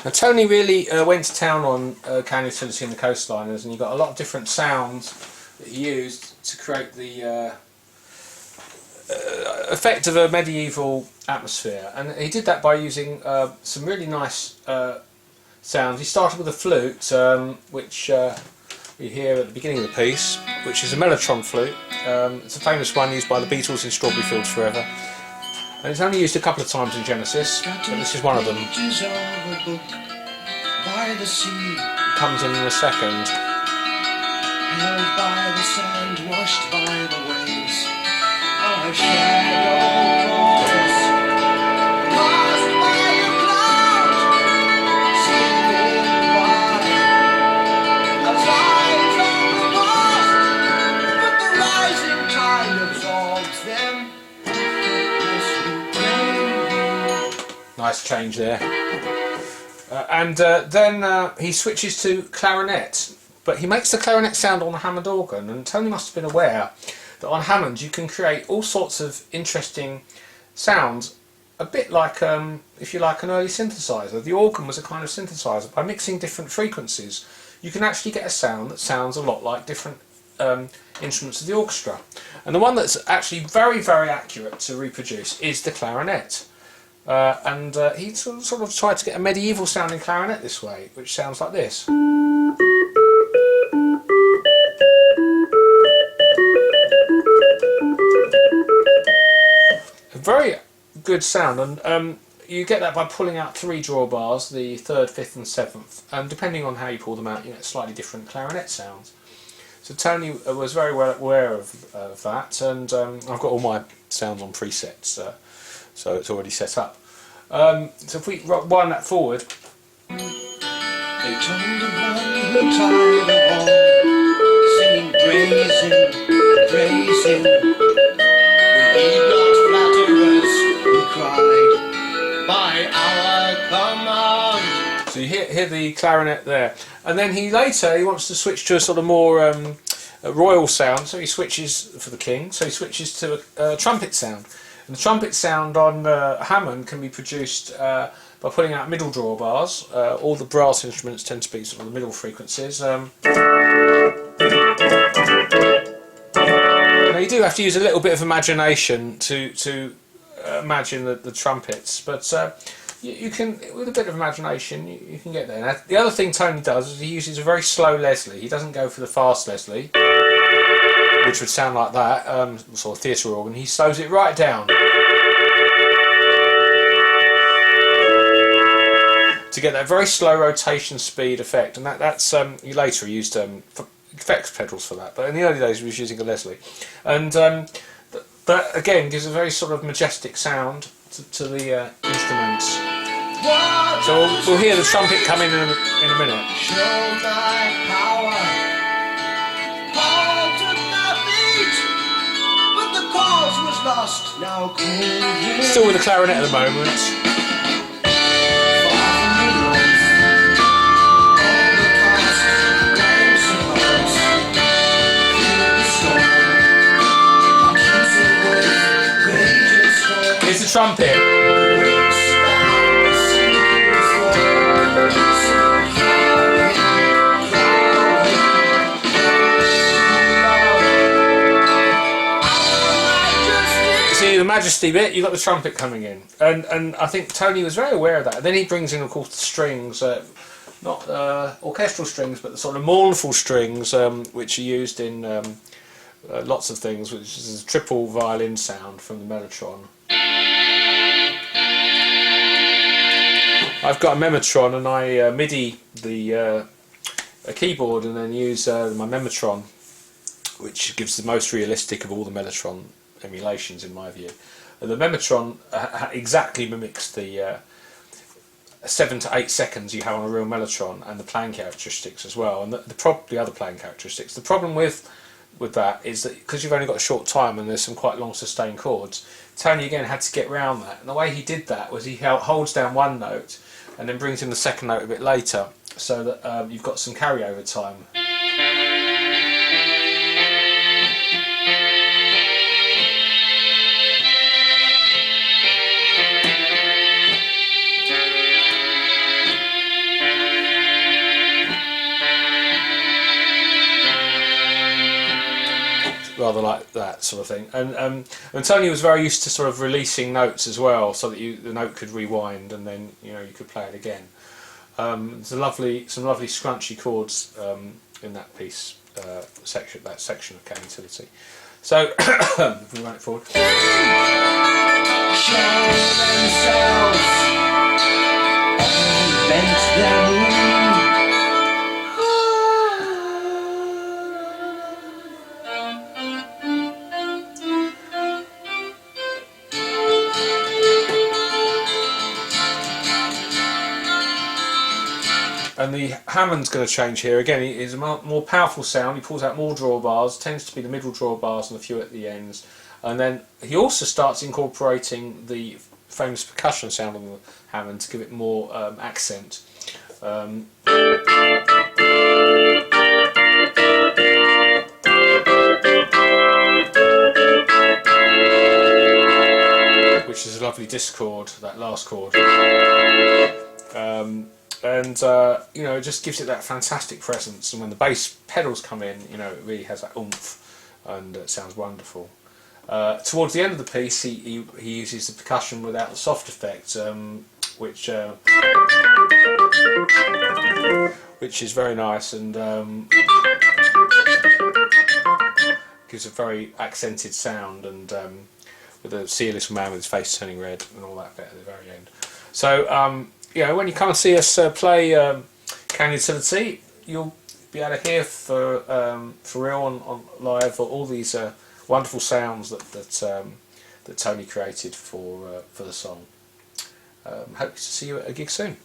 Now, Tony really went to town on Can Utility and the Coastliners, and you got a lot of different sounds that he used to create the effect of a medieval atmosphere. And he did that by using some really nice sounds. He started with a flute, which you hear at the beginning of the piece, which is a mellotron flute. It's a famous one used by the Beatles in Strawberry Fields Forever. And it's only used a couple of times in Genesis, but this is one of them. It comes in a second. Held by the sand, washed by the waves, a shadow falls, cast by a cloud, slipping by, as eyes on the past, but the rising tide absorbs them. Nice change there. And then he switches to clarinet, but he makes the clarinet sound on the Hammond organ, and Tony must have been aware that on Hammond you can create all sorts of interesting sounds, a bit like, if you like, an early synthesizer. The organ was a kind of synthesizer. By mixing different frequencies you can actually get a sound that sounds a lot like different instruments of the orchestra. And the one that's actually very, very accurate to reproduce is the clarinet. And he sort of tried to get a medieval sounding clarinet this way, which sounds like this. A very good sound, and you get that by pulling out 3 drawbars, the 3rd, 5th and 7th, and depending on how you pull them out you get slightly different clarinet sounds. So Tony was very well aware of that, and I've got all my sounds on presets. So it's already set up. So if we wind that forward. They told of one who tired of all, singing praising, praising. We need not flatterers, he cried, by our command. So you hear the clarinet there, and then he wants to switch to a sort of more royal sound. So he switches for the king. So he switches to a trumpet sound. And the trumpet sound on Hammond can be produced by putting out middle drawbars. All the brass instruments tend to be sort of the middle frequencies. Now you do have to use a little bit of imagination to imagine the trumpets, but you can, with a bit of imagination, you can get there. Now, the other thing Tony does is he uses a very slow Leslie. He doesn't go for the fast Leslie, which would sound like that, sort of theatre organ. He slows it right down to get that very slow rotation speed effect, and that's he later used effects pedals for that, but in the early days he was using a Leslie, and that again gives a very sort of majestic sound to the instruments. So we'll hear the trumpet come in a minute. Show thy power. Lost, now cool. Still with the clarinet at the moment. Here's the trumpet. The majesty bit, you've got the trumpet coming in, and I think Tony was very aware of that. And then he brings in, of course, the strings, not orchestral strings, but the sort of mournful strings, which are used in lots of things, which is a triple violin sound from the mellotron. I've got a Memetron, and I MIDI a keyboard and then use my Memetron, which gives the most realistic of all the mellotron emulations in my view. And the Memetron exactly mimics the 7 to 8 seconds you have on a real mellotron, and the playing characteristics as well, and the other playing characteristics. The problem with that is that because you've only got a short time and there's some quite long sustained chords, Tony again had to get round that, and the way he did that was he holds down one note and then brings in the second note a bit later, so that you've got some carryover time. that sort of thing. And Tony was very used to sort of releasing notes as well, so that the note could rewind and then you could play it again. There's some lovely scrunchy chords in that piece section of K Utility. So if we run it forward. Show themselves, bent their moon. And the Hammond's going to change here. Again, it's a more powerful sound. He pulls out more drawbars, tends to be the middle drawbars and a few at the ends. And then he also starts incorporating the famous percussion sound on the Hammond to give it more accent. Which is a lovely discord, that last chord. And it just gives it that fantastic presence, and when the bass pedals come in, it really has that oomph, and it sounds wonderful. Towards the end of the piece, he uses the percussion without the soft effect, which is very nice, and gives a very accented sound, and with a see a little man with his face turning red and all that bit at the very end. So when you come and see us play K Utility, you'll be able to hear for real on live all these wonderful sounds that Tony created for the song. Hope to see you at a gig soon.